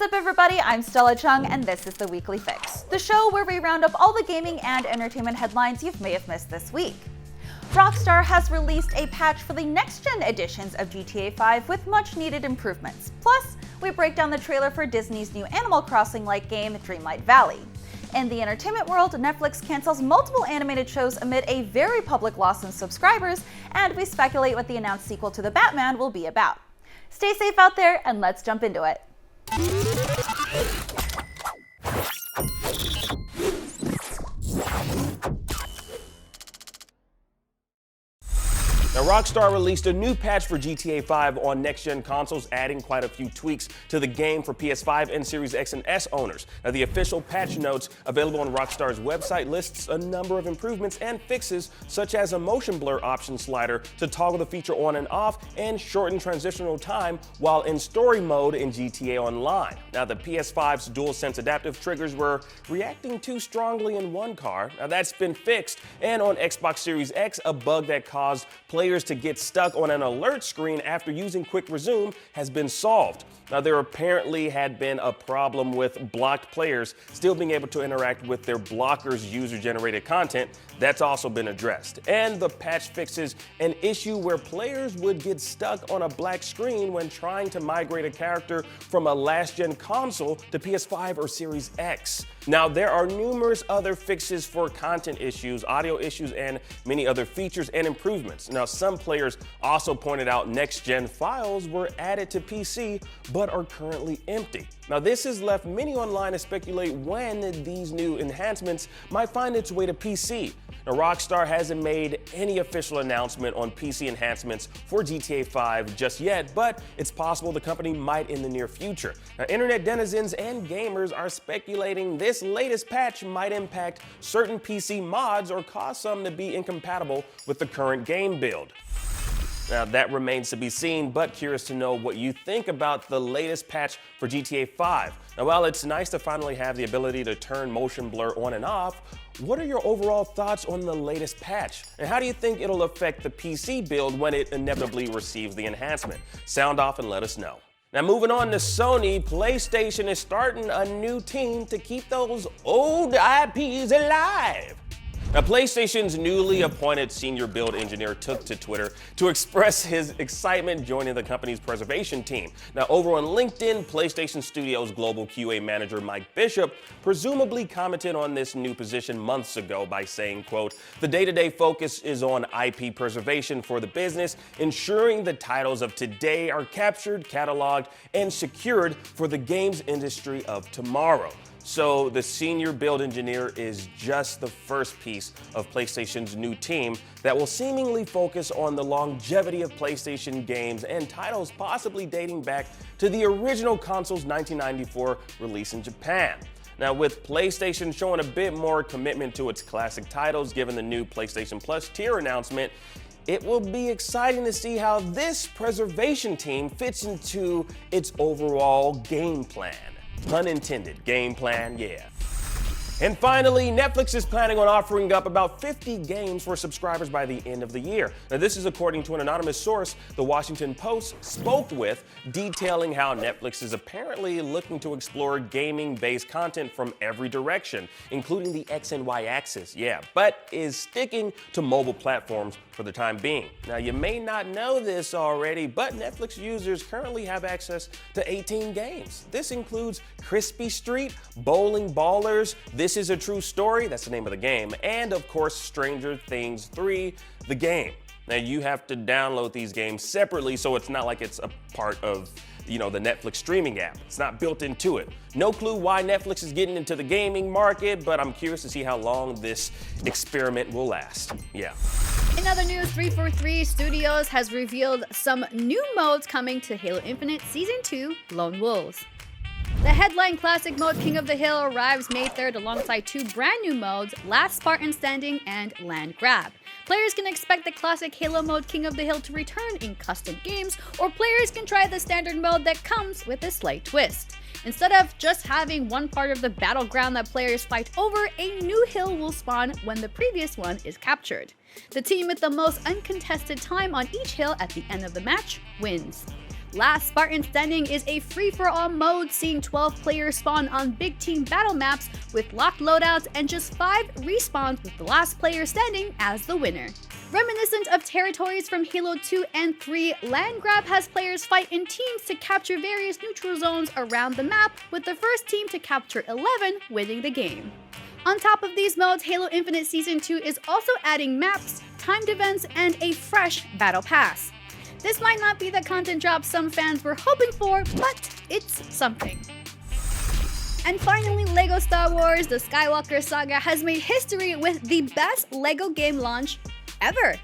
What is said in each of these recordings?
What's up everybody, I'm Stella Chung and this is the Weekly Fix, the show where we round up all the gaming and entertainment headlines you may have missed this week. Rockstar has released a patch for the next-gen editions of GTA 5 with much-needed improvements. Plus, we break down the trailer for Disney's new Animal Crossing-like game, Dreamlight Valley. In the entertainment world, Netflix cancels multiple animated shows amid a very public loss in subscribers, and we speculate what the announced sequel to The Batman will be about. Stay safe out there, and let's jump into it. Now, Rockstar released a new patch for GTA 5 on next-gen consoles, adding quite a few tweaks to the game for PS5 and Series X and S owners. Now, the official patch notes available on Rockstar's website lists a number of improvements and fixes, such as a motion blur option slider to toggle the feature on and off and shorten transitional time while in story mode in GTA Online. Now, the PS5's DualSense adaptive triggers were reacting too strongly in one car. Now, that's been fixed, and on Xbox Series X, a bug that caused players to get stuck on an alert screen after using quick resume has been solved. Now, there apparently had been a problem with blocked players still being able to interact with their blockers' user-generated content. That's also been addressed. And the patch fixes an issue where players would get stuck on a black screen when trying to migrate a character from a last-gen console to PS5 or Series X. Now, there are numerous other fixes for content issues, audio issues, and many other features and improvements. Now, some players also pointed out next-gen files were added to PC, but are currently empty. Now, this has left many online to speculate when these new enhancements might find its way to PC. Now, Rockstar hasn't made any official announcement on PC enhancements for GTA 5 just yet, but it's possible the company might in the near future. Now, internet denizens and gamers are speculating this latest patch might impact certain PC mods or cause some to be incompatible with the current game build. Now, that remains to be seen, but curious to know what you think about the latest patch for GTA 5. Now, while it's nice to finally have the ability to turn motion blur on and off, what are your overall thoughts on the latest patch? And how do you think it'll affect the PC build when it inevitably receives the enhancement? Sound off and let us know. Now, moving on to Sony, PlayStation is starting a new team to keep those old IPs alive. Now, PlayStation's newly appointed senior build engineer took to Twitter to express his excitement joining the company's preservation team. Now, over on LinkedIn, PlayStation Studios global QA manager Mike Bishop presumably commented on this new position months ago by saying, quote, "The day-to-day focus is on IP preservation for the business, ensuring the titles of today are captured, cataloged, and secured for the games industry of tomorrow." So the senior build engineer is just the first piece of PlayStation's new team that will seemingly focus on the longevity of PlayStation games and titles possibly dating back to the original console's 1994 release in Japan. Now, with PlayStation showing a bit more commitment to its classic titles given the new PlayStation Plus tier announcement, it will be exciting to see how this preservation team fits into its overall game plan. Pun intended, game plan, yeah. And finally, Netflix is planning on offering up about 50 games for subscribers by the end of the year. Now, this is according to an anonymous source the Washington Post spoke with, detailing how Netflix is apparently looking to explore gaming-based content from every direction, including the X and Y axis, yeah, but is sticking to mobile platforms for the time being. Now, you may not know this already, but Netflix users currently have access to 18 games. This includes Crispy Street, Bowling Ballers, This Is a True Story, that's the name of the game, and of course, Stranger Things 3, the game. Now, you have to download these games separately, so it's not like it's a part of the Netflix streaming app. It's not built into it. No clue why Netflix is getting into the gaming market, but I'm curious to see how long this experiment will last. Yeah. In other news, 343 Studios has revealed some new modes coming to Halo Infinite Season 2 Lone Wolves. The headline classic mode King of the Hill arrives May 3rd alongside two brand new modes, Last Spartan Standing and Land Grab. Players can expect the classic Halo mode King of the Hill to return in custom games, or players can try the standard mode that comes with a slight twist. Instead of just having one part of the battleground that players fight over, a new hill will spawn when the previous one is captured. The team with the most uncontested time on each hill at the end of the match wins. Last Spartan Standing is a free-for-all mode seeing 12 players spawn on big team battle maps with locked loadouts and just 5 respawns with the last player standing as the winner. Reminiscent of territories from Halo 2 and 3, Land Grab has players fight in teams to capture various neutral zones around the map, with the first team to capture 11 winning the game. On top of these modes, Halo Infinite Season 2 is also adding maps, timed events, and a fresh battle pass. This might not be the content drop some fans were hoping for, but it's something. And finally, LEGO Star Wars: The Skywalker Saga has made history with the best LEGO game launch ever.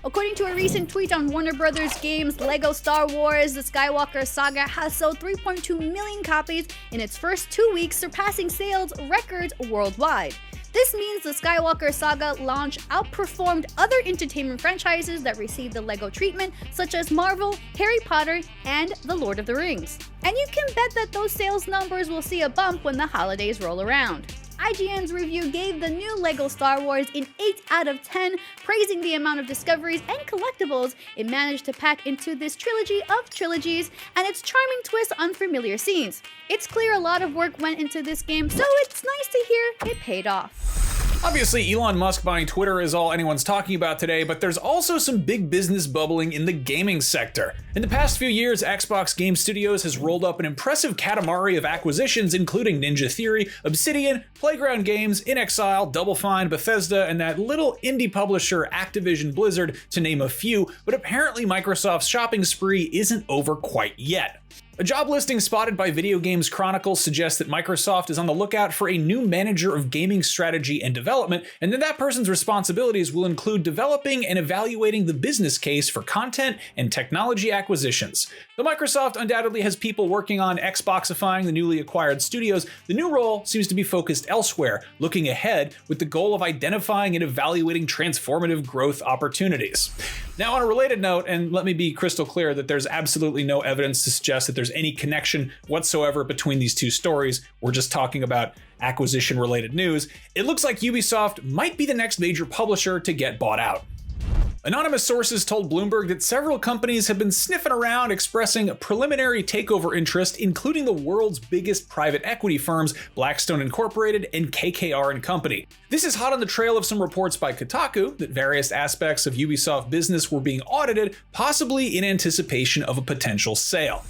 According to a recent tweet on Warner Bros. Games, LEGO Star Wars: The Skywalker Saga has sold 3.2 million copies in its first 2 weeks, surpassing sales records worldwide. This means the Skywalker Saga launch outperformed other entertainment franchises that received the LEGO treatment, such as Marvel, Harry Potter, and The Lord of the Rings. And you can bet that those sales numbers will see a bump when the holidays roll around. IGN's review gave the new LEGO Star Wars an 8 out of 10, praising the amount of discoveries and collectibles it managed to pack into this trilogy of trilogies and its charming twist on familiar scenes. It's clear a lot of work went into this game, so it's nice to hear it paid off. Obviously, Elon Musk buying Twitter is all anyone's talking about today, but there's also some big business bubbling in the gaming sector. In the past few years, Xbox Game Studios has rolled up an impressive katamari of acquisitions, including Ninja Theory, Obsidian, Playground Games, inXile, Double Fine, Bethesda, and that little indie publisher Activision Blizzard, to name a few, but apparently Microsoft's shopping spree isn't over quite yet. A job listing spotted by Video Games Chronicle suggests that Microsoft is on the lookout for a new manager of gaming strategy and development, and that person's responsibilities will include developing and evaluating the business case for content and technology acquisitions. Though Microsoft undoubtedly has people working on Xboxifying the newly acquired studios, the new role seems to be focused elsewhere, looking ahead with the goal of identifying and evaluating transformative growth opportunities. Now, on a related note, and let me be crystal clear that there's absolutely no evidence to suggest that there's any connection whatsoever between these two stories. We're just talking about acquisition-related news. It looks like Ubisoft might be the next major publisher to get bought out. Anonymous sources told Bloomberg that several companies have been sniffing around, expressing preliminary takeover interest, including the world's biggest private equity firms, Blackstone Incorporated and KKR & Company. This is hot on the trail of some reports by Kotaku that various aspects of Ubisoft business were being audited, possibly in anticipation of a potential sale.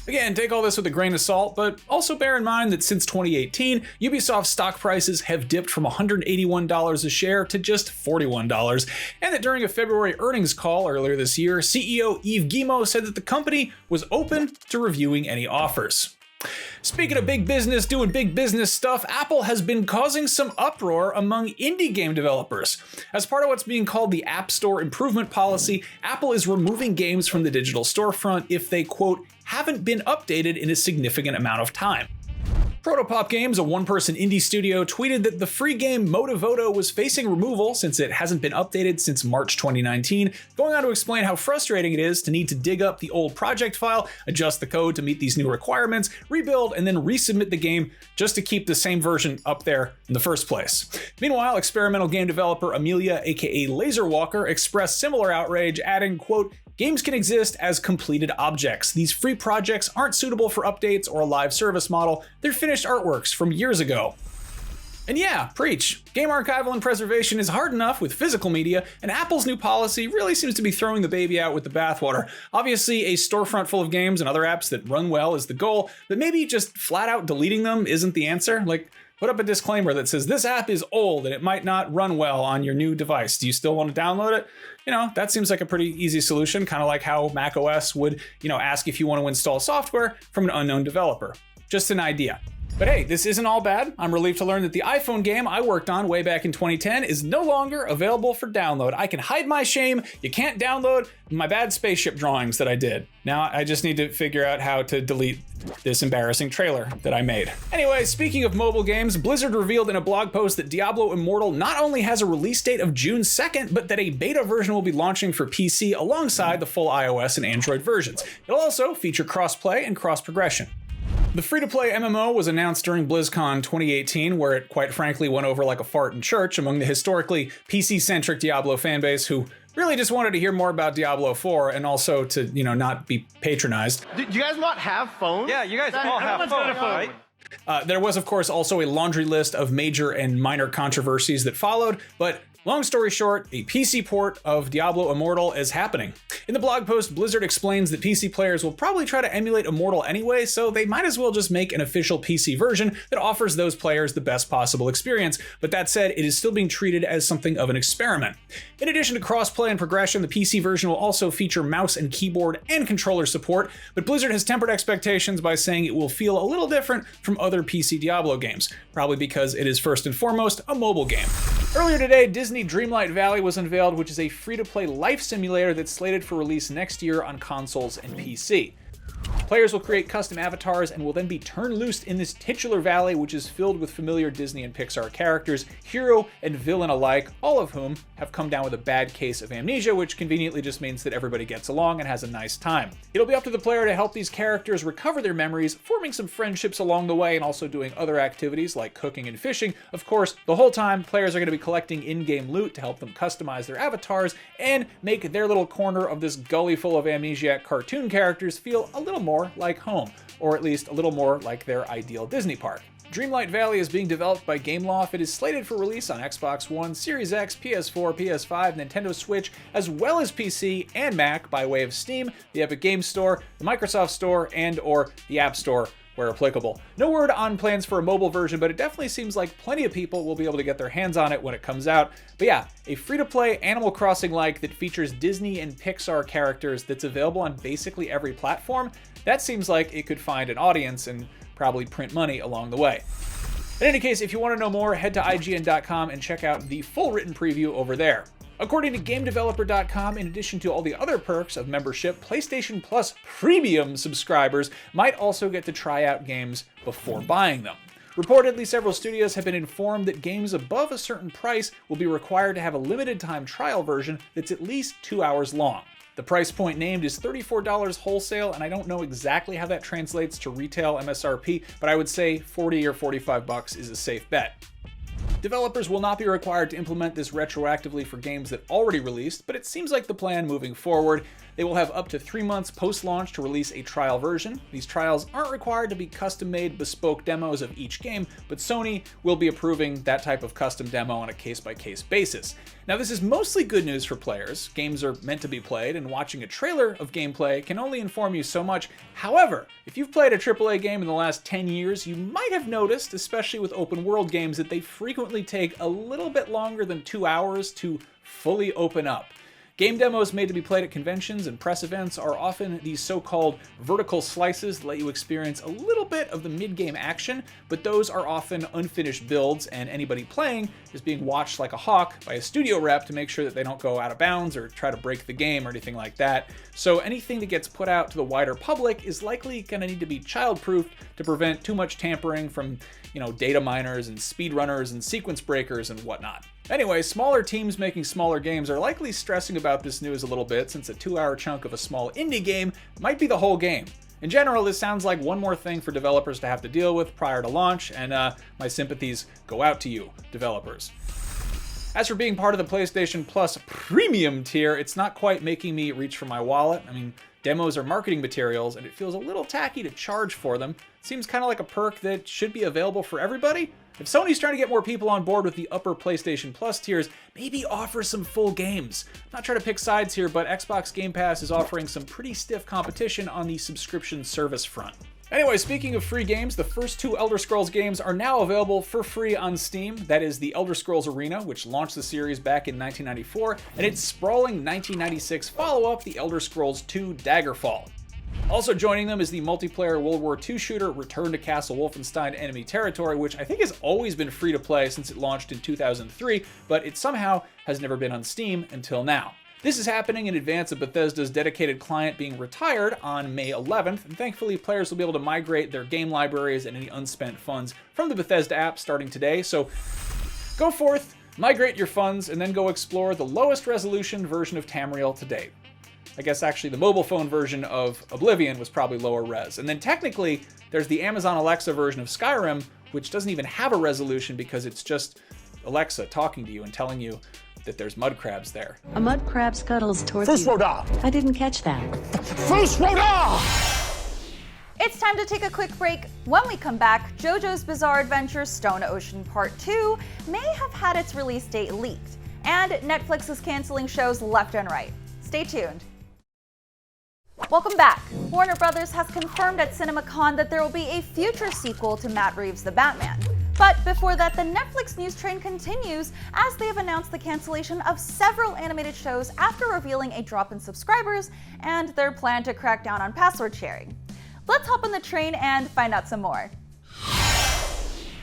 Again, take all this with a grain of salt, but also bear in mind that since 2018, Ubisoft's stock prices have dipped from $181 a share to just $41, and that during a February earnings call earlier this year, CEO Yves Guillemot said that the company was open to reviewing any offers. Speaking of big business doing big business stuff, Apple has been causing some uproar among indie game developers. As part of what's being called the App Store Improvement Policy, Apple is removing games from the digital storefront if they, quote, haven't been updated in a significant amount of time. Protopop Games, a one-person indie studio, tweeted that the free game Motivoto was facing removal since it hasn't been updated since March 2019, going on to explain how frustrating it is to need to dig up the old project file, adjust the code to meet these new requirements, rebuild, and then resubmit the game just to keep the same version up there in the first place. Meanwhile, experimental game developer Amelia, aka Laserwalker, expressed similar outrage, adding, quote, games can exist as completed objects. These free projects aren't suitable for updates or a live service model. They're finished artworks from years ago. And yeah, preach. Game archival and preservation is hard enough with physical media, and Apple's new policy really seems to be throwing the baby out with the bathwater. Obviously, a storefront full of games and other apps that run well is the goal, but maybe just flat out deleting them isn't the answer. Like, put up a disclaimer that says this app is old and it might not run well on your new device. Do you still want to download it? That seems like a pretty easy solution, kind of like how macOS would, ask if you want to install software from an unknown developer. Just an idea. But hey, this isn't all bad. I'm relieved to learn that the iPhone game I worked on way back in 2010 is no longer available for download. I can hide my shame. You can't download my bad spaceship drawings that I did. Now I just need to figure out how to delete this embarrassing trailer that I made. Anyway, speaking of mobile games, Blizzard revealed in a blog post that Diablo Immortal not only has a release date of June 2nd, but that a beta version will be launching for PC alongside the full iOS and Android versions. It'll also feature cross-play and cross-progression. The free-to-play MMO was announced during BlizzCon 2018, where it quite frankly went over like a fart in church among the historically PC-centric Diablo fanbase who Really just wanted to hear more about Diablo 4 and also to, not be patronized. Do you guys not have phones? Yeah, you guys all have phones, right? There was, of course, also a laundry list of major and minor controversies that followed, but long story short, a PC port of Diablo Immortal is happening. In the blog post, Blizzard explains that PC players will probably try to emulate Immortal anyway, so they might as well just make an official PC version that offers those players the best possible experience. But that said, it is still being treated as something of an experiment. In addition to crossplay and progression, the PC version will also feature mouse and keyboard and controller support, but Blizzard has tempered expectations by saying it will feel a little different from other PC Diablo games, probably because it is first and foremost a mobile game. Earlier today, Disney Dreamlight Valley was unveiled, which is a free-to-play life simulator that's slated for release next year on consoles and PC. Players will create custom avatars and will then be turned loose in this titular valley, which is filled with familiar Disney and Pixar characters, hero and villain alike, all of whom have come down with a bad case of amnesia, which conveniently just means that everybody gets along and has a nice time. It'll be up to the player to help these characters recover their memories, forming some friendships along the way and also doing other activities like cooking and fishing. Of course, the whole time, players are going to be collecting in-game loot to help them customize their avatars and make their little corner of this gully full of amnesiac cartoon characters feel a little more like home, or at least a little more like their ideal Disney park. Dreamlight Valley is being developed by Gameloft. It is slated for release on Xbox One, Series X, PS4, PS5, Nintendo Switch, as well as PC and Mac by way of Steam, the Epic Games Store, the Microsoft Store, and/or the App Store, where applicable. No word on plans for a mobile version, but it definitely seems like plenty of people will be able to get their hands on it when it comes out. But yeah, a free-to-play Animal Crossing-like that features Disney and Pixar characters that's available on basically every platform, that seems like it could find an audience and probably print money along the way. In any case, if you want to know more, head to IGN.com and check out the full written preview over there. According to GameDeveloper.com, in addition to all the other perks of membership, PlayStation Plus Premium subscribers might also get to try out games before buying them. Reportedly, several studios have been informed that games above a certain price will be required to have a limited time trial version that's at least 2 hours long. The price point named is $34 wholesale, and I don't know exactly how that translates to retail MSRP, but I would say $40 or $45 is a safe bet. Developers will not be required to implement this retroactively for games that already released, but it seems like the plan moving forward. They will have up to 3 months post-launch to release a trial version. These trials aren't required to be custom-made, bespoke demos of each game, but Sony will be approving that type of custom demo on a case-by-case basis. Now, this is mostly good news for players. Games are meant to be played, and watching a trailer of gameplay can only inform you so much. However, if you've played a AAA game in the last 10 years, you might have noticed, especially with open-world games, that they frequently take a little bit longer than 2 hours to fully open up. Game demos made to be played at conventions and press events are often these so-called vertical slices that let you experience a little bit of the mid-game action, but those are often unfinished builds, and anybody playing is being watched like a hawk by a studio rep to make sure that they don't go out of bounds or try to break the game or anything like that. So anything that gets put out to the wider public is likely going to need to be child-proofed to prevent too much tampering from, data miners and speedrunners and sequence breakers and whatnot. Anyway, smaller teams making smaller games are likely stressing about this news a little bit, since a 2-hour chunk of a small indie game might be the whole game. In general, this sounds like one more thing for developers to have to deal with prior to launch, and my sympathies go out to you, developers. As for being part of the PlayStation Plus Premium tier, it's not quite making me reach for my wallet. Demos are marketing materials, and it feels a little tacky to charge for them. It seems kind of like a perk that should be available for everybody. If Sony's trying to get more people on board with the upper PlayStation Plus tiers, maybe offer some full games. I'm not trying to pick sides here, but Xbox Game Pass is offering some pretty stiff competition on the subscription service front. Anyway, speaking of free games, the first 2 Elder Scrolls games are now available for free on Steam. That is the Elder Scrolls Arena, which launched the series back in 1994, and its sprawling 1996 follow-up, the Elder Scrolls II Daggerfall. Also joining them is the multiplayer World War II shooter Return to Castle Wolfenstein Enemy Territory, which I think has always been free to play since it launched in 2003, but it somehow has never been on Steam until now. This is happening in advance of Bethesda's dedicated client being retired on May 11th, and thankfully players will be able to migrate their game libraries and any unspent funds from the Bethesda app starting today. So go forth, migrate your funds, and then go explore the lowest resolution version of Tamriel to date. I guess actually the mobile phone version of Oblivion was probably lower res. And then technically, there's the Amazon Alexa version of Skyrim, which doesn't even have a resolution because it's just Alexa talking to you and telling you that there's mud crabs there. A mud crab scuttles towards First you. row down. I didn't catch that. First row down. It's time to take a quick break. When we come back, JoJo's Bizarre Adventure Stone Ocean Part 2 may have had its release date leaked, and Netflix is canceling shows left and right. Stay tuned. Welcome back. Warner Brothers has confirmed at CinemaCon that there will be a future sequel to Matt Reeves' The Batman. But before that, the Netflix news train continues as they have announced the cancellation of several animated shows after revealing a drop in subscribers and their plan to crack down on password sharing. Let's hop on the train and find out some more.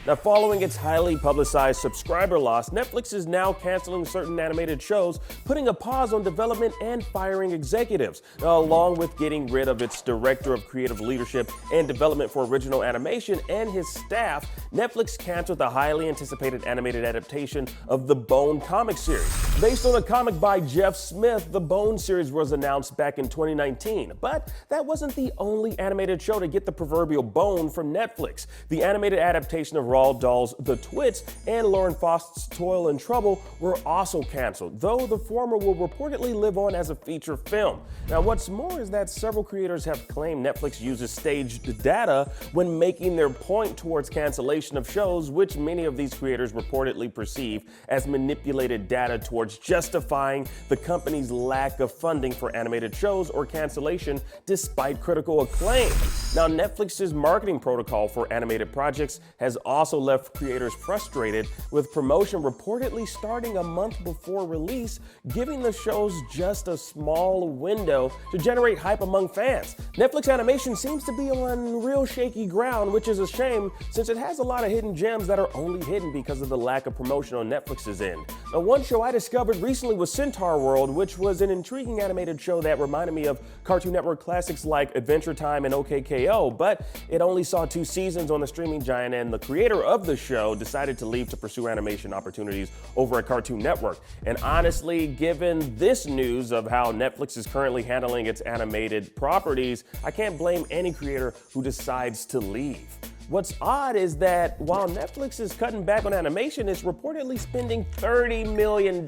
Now, following its highly publicized subscriber loss, Netflix is now canceling certain animated shows, putting a pause on development and firing executives. Now, along with getting rid of its director of creative leadership and development for original animation and his staff, Netflix canceled the highly anticipated animated adaptation of the Bone comic series. Based on a comic by Jeff Smith, the Bone series was announced back in 2019. But that wasn't the only animated show to get the proverbial bone from Netflix. The animated adaptation of Roald Dahl's The Twits and Lauren Faust's Toil and Trouble were also canceled, though the former will reportedly live on as a feature film. Now, what's more is that several creators have claimed Netflix uses staged data when making their point towards cancellation of shows, which many of these creators reportedly perceive as manipulated data towards justifying the company's lack of funding for animated shows or cancellation despite critical acclaim. Now, Netflix's marketing protocol for animated projects has also left creators frustrated, with promotion reportedly starting a month before release, giving the shows just a small window to generate hype among fans. Netflix animation seems to be on real shaky ground, which is a shame since it has a lot of hidden gems that are only hidden because of the lack of promotion on Netflix's end. Now, one show I discovered recently was Centaur World, which was an intriguing animated show that reminded me of Cartoon Network classics like Adventure Time and OKKO, but it only saw 2 seasons on the streaming giant, and the creator of the show decided to leave to pursue animation opportunities over at Cartoon Network. And honestly, given this news of how Netflix is currently handling its animated properties, I can't blame any creator who decides to leave. What's odd is that while Netflix is cutting back on animation, it's reportedly spending $30 million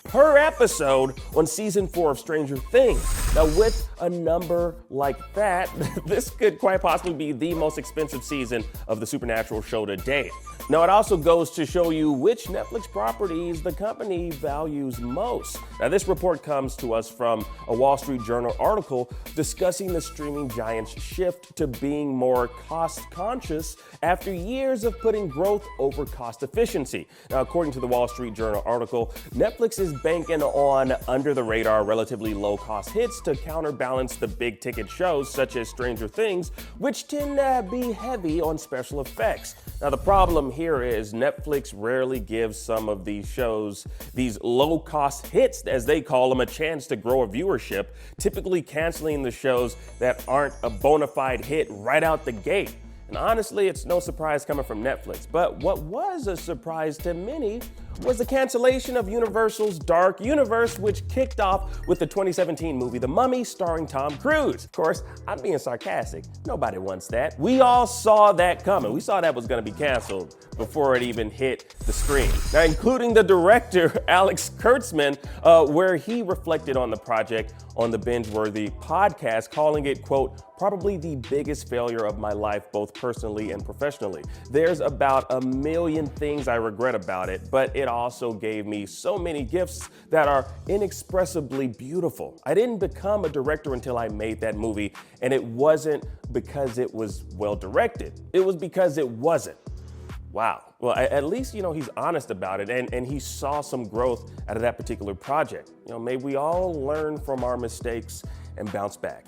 per episode on season 4 of Stranger Things. Now, with a number like that, this could quite possibly be the most expensive season of the Supernatural show to date. Now, it also goes to show you which Netflix properties the company values most. Now, this report comes to us from a Wall Street Journal article discussing the streaming giant's shift to being more cost-conscious after years of putting growth over cost efficiency. Now, according to the Wall Street Journal article, Netflix is banking on under-the-radar, relatively low-cost hits to counterbalance the big-ticket shows such as Stranger Things, which tend to be heavy on special effects. Now, the problem here is Netflix rarely gives some of these shows, these low-cost hits, as they call them, a chance to grow a viewership, typically canceling the shows that aren't a bona fide hit right out the gate. And honestly, it's no surprise coming from Netflix. But what was a surprise to many was the cancellation of Universal's Dark Universe, which kicked off with the 2017 movie The Mummy starring Tom Cruise. Of course, I'm being sarcastic. Nobody wants that. We all saw that coming. We saw that was going to be canceled before it even hit the screen. Now, including the director, Alex Kurtzman, where he reflected on the project on the Binge-Worthy podcast, calling it, quote, probably the biggest failure of my life, both personally and professionally. There's about a million things I regret about it, but it also gave me so many gifts that are inexpressibly beautiful. I didn't become a director until I made that movie, and it wasn't because it was well directed. It was because it wasn't. Wow. Well, at least, he's honest about it, and he saw some growth out of that particular project. May we all learn from our mistakes and bounce back.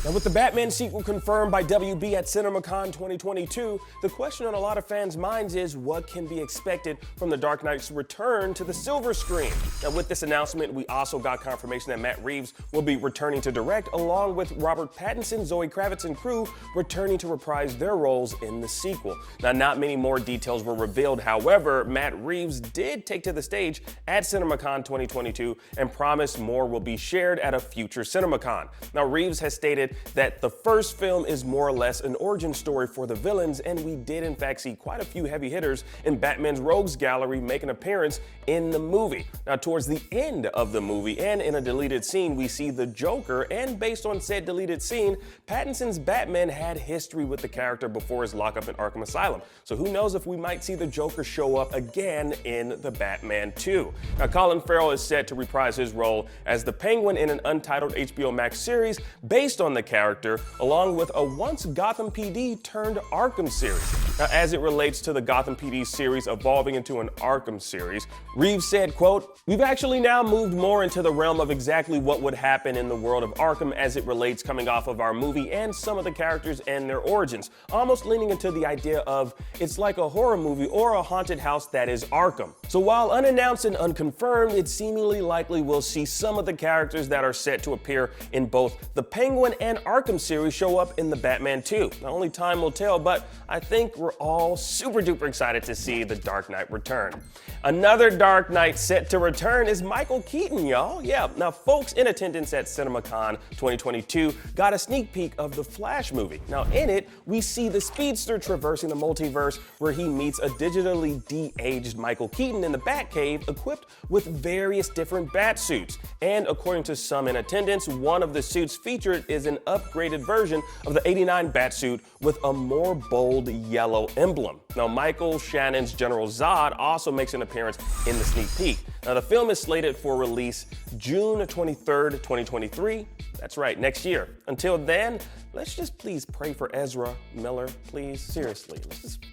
Now, with the Batman sequel confirmed by WB at CinemaCon 2022, the question on a lot of fans' minds is what can be expected from The Dark Knight's return to the silver screen? Now, with this announcement, we also got confirmation that Matt Reeves will be returning to direct, along with Robert Pattinson, Zoe Kravitz, and crew returning to reprise their roles in the sequel. Now, not many more details were revealed. However, Matt Reeves did take to the stage at CinemaCon 2022 and promised more will be shared at a future CinemaCon. Now, Reeves has stated stated that the first film is more or less an origin story for the villains, and we did in fact see quite a few heavy hitters in Batman's rogues gallery make an appearance in the movie. Now, towards the end of the movie and in a deleted scene, we see the Joker, and based on said deleted scene, Pattinson's Batman had history with the character before his lockup in Arkham Asylum. So who knows if we might see the Joker show up again in the Batman 2. Now, Colin Farrell is set to reprise his role as the Penguin in an untitled HBO Max series based on the character, along with a once Gotham PD turned Arkham series. Now, as it relates to the Gotham PD series evolving into an Arkham series, Reeves said, quote, "We've actually now moved more into the realm of exactly what would happen in the world of Arkham as it relates coming off of our movie and some of the characters and their origins, almost leaning into the idea of it's like a horror movie or a haunted house that is Arkham. So while unannounced and unconfirmed, it's seemingly likely we'll see some of the characters that are set to appear in both the Penguin and Arkham series show up in the Batman 2. Now, only time will tell, but I think we're all super duper excited to see The Dark Knight return." Another Dark Knight set to return is Michael Keaton, y'all. Yeah, now folks in attendance at CinemaCon 2022 got a sneak peek of the Flash movie. Now in it, we see the speedster traversing the multiverse where he meets a digitally de-aged Michael Keaton in the Batcave equipped with various different bat suits. And according to some in attendance, one of the suits featured is an upgraded version of the '89 Batsuit with a more bold yellow emblem. Now Michael Shannon's General Zod also makes an appearance in the sneak peek. Now the film is slated for release June 23rd, 2023. That's right, next year. Until then, let's just please pray for Ezra Miller, please. Seriously, let's just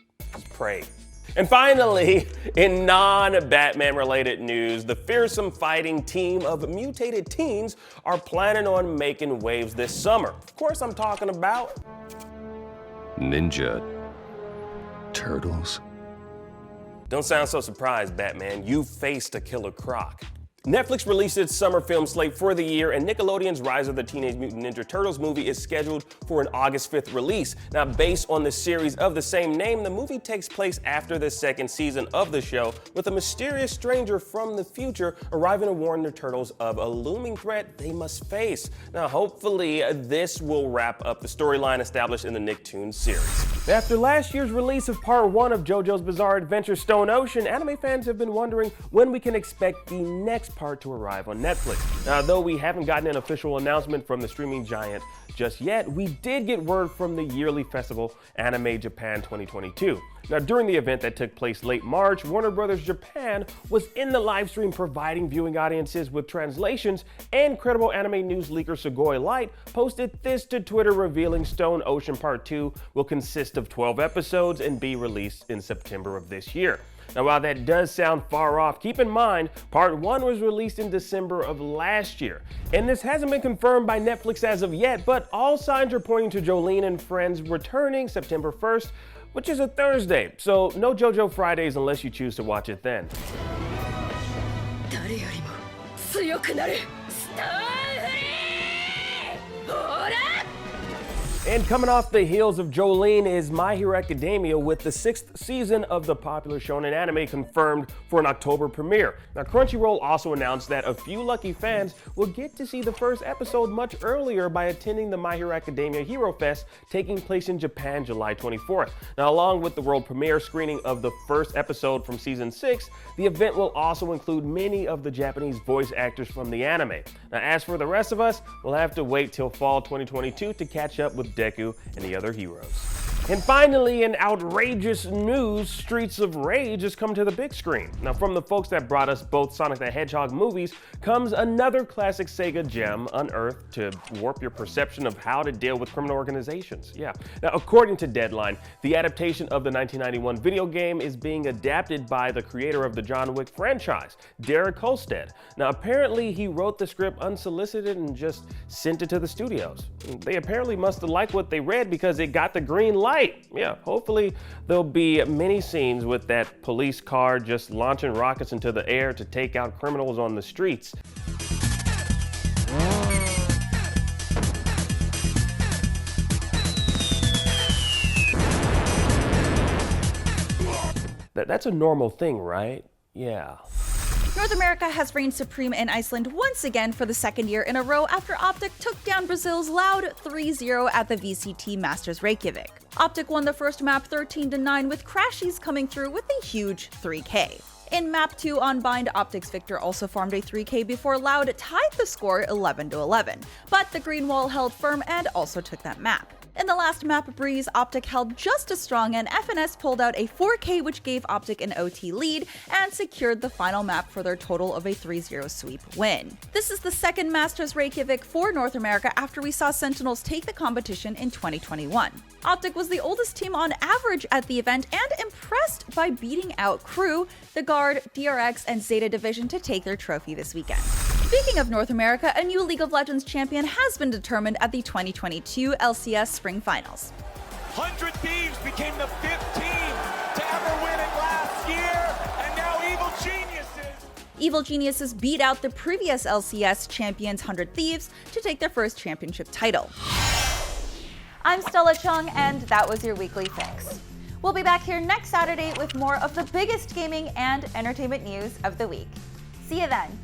pray. And finally, in non-Batman related news, the fearsome fighting team of mutated teens are planning on making waves this summer. Of course, I'm talking about Ninja Turtles. Don't sound so surprised, Batman. You faced a killer croc. Netflix released its summer film slate for the year, and Nickelodeon's Rise of the Teenage Mutant Ninja Turtles movie is scheduled for an August 5th release. Now, based on the series of the same name, the movie takes place after the second season of the show, with a mysterious stranger from the future arriving to warn the Turtles of a looming threat they must face. Now, hopefully, this will wrap up the storyline established in the Nicktoons series. After last year's release of Part 1 of JoJo's Bizarre Adventure Stone Ocean, anime fans have been wondering when we can expect the next part to arrive on Netflix. Now, though we haven't gotten an official announcement from the streaming giant just yet, we did get word from the yearly festival Anime Japan 2022. Now, during the event that took place late March, Warner Bros. Japan was in the live stream providing viewing audiences with translations, and credible anime news leaker Sugoi Light posted this to Twitter, revealing Stone Ocean Part 2 will consist of 12 episodes and be released in September of this year. Now, while that does sound far off, keep in mind, Part 1 was released in December of last year. And this hasn't been confirmed by Netflix as of yet, but all signs are pointing to Jolene and Friends returning September 1st, which is a Thursday. So no JoJo Fridays unless you choose to watch it then. And coming off the heels of Jolene is My Hero Academia, with the 6th season of the popular shonen anime confirmed for an October premiere. Now, Crunchyroll also announced that a few lucky fans will get to see the first episode much earlier by attending the My Hero Academia Hero Fest taking place in Japan July 24th. Now, along with the world premiere screening of the first episode from season 6, the event will also include many of the Japanese voice actors from the anime. Now, as for the rest of us, we'll have to wait till fall 2022 to catch up with Deku and the other heroes. And finally, in outrageous news, Streets of Rage has come to the big screen. Now, from the folks that brought us both Sonic the Hedgehog movies comes another classic Sega gem unearthed to warp your perception of how to deal with criminal organizations. Yeah. Now, according to Deadline, the adaptation of the 1991 video game is being adapted by the creator of the John Wick franchise, Derek Kolstad. Now, apparently he wrote the script unsolicited and just sent it to the studios. They apparently must have liked what they read because it got the green light. Yeah, hopefully there'll be many scenes with that police car just launching rockets into the air to take out criminals on the streets. That's a normal thing, right? Yeah. North America has reigned supreme in Iceland once again for the second year in a row after OpTic took down Brazil's loud 3-0 at the VCT Masters Reykjavik. OpTic won the first map 13-9 with Crashies coming through with a huge 3K. In Map 2 on Bind, OpTic's Victor also farmed a 3K before Loud tied the score 11-11, but the green wall held firm and also took that map. In the last map, Breeze, OpTic held just as strong and FNS pulled out a 4K which gave OpTic an OT lead and secured the final map for their total of a 3-0 sweep win. This is the second Masters Reykjavik for North America after we saw Sentinels take the competition in 2021. OpTic was the oldest team on average at the event and impressed by beating out Crew, the Guard, DRX, and Zeta division to take their trophy this weekend. Speaking of North America, a new League of Legends champion has been determined at the 2022 LCS Spring Finals. 100 Thieves became the 5th team to ever win it last year, and now Evil Geniuses. Evil Geniuses beat out the previous LCS champions 100 Thieves to take their first championship title. I'm Stella Chung, and that was your Weekly Fix. We'll be back here next Saturday with more of the biggest gaming and entertainment news of the week. See you then.